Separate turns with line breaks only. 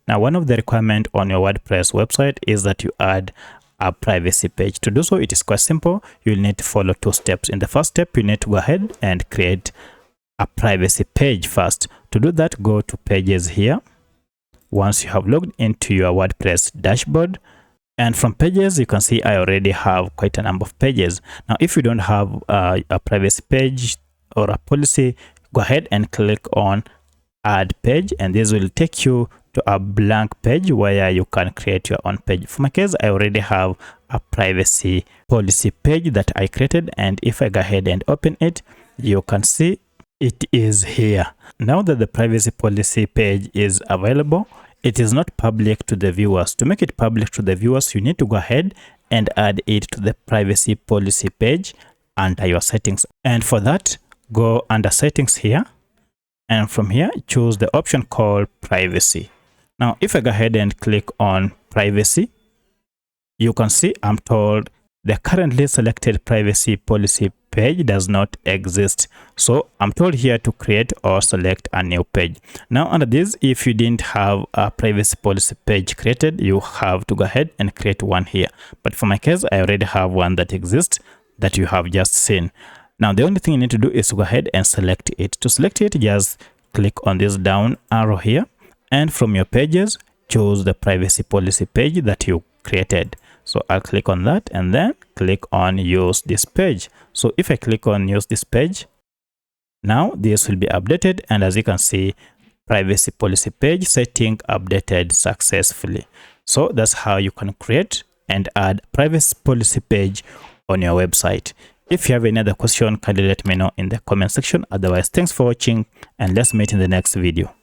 Now, one of the requirements on your WordPress website is that you add a privacy page. To do so, it is quite simple. You'll need to follow 2 steps. In the first step, you need to go ahead and create a privacy page first. To do that, go to pages here. Once you have logged into your WordPress dashboard, and from pages, you can see I already have quite a number of pages. Now, if you don't have a privacy page or a policy, go ahead and click on add page, and this will take you to a blank page where you can create your own page. For my case, I already have a privacy policy page that I created, and if I go ahead and open it, you can see it is here. Now that the privacy policy page is available, it is not public to the viewers. To make it public to the viewers, you need to go ahead and add it to the privacy policy page under your settings. And for that, go under settings here, and from here choose the option called privacy. Now, if I go ahead and click on privacy, you can see I'm told the currently selected privacy policy page does not exist. So I'm told here to create or select a new page. Now, under this, if you didn't have a privacy policy page created, you have to go ahead and create one here. But for my case, I already have one that exists that you have just seen. Now, the only thing you need to do is to go ahead and select it. To select it, just click on this down arrow here, and from your pages, choose the privacy policy page that you created. So I'll click on that and then click on use this page. So if I click on use this page, now this will be updated, and as you can see, privacy policy page setting updated successfully. So that's how you can create and add privacy policy page on your website. If you have any other question, kindly let me know in the comment section. Otherwise, thanks for watching, and let's meet in the next video.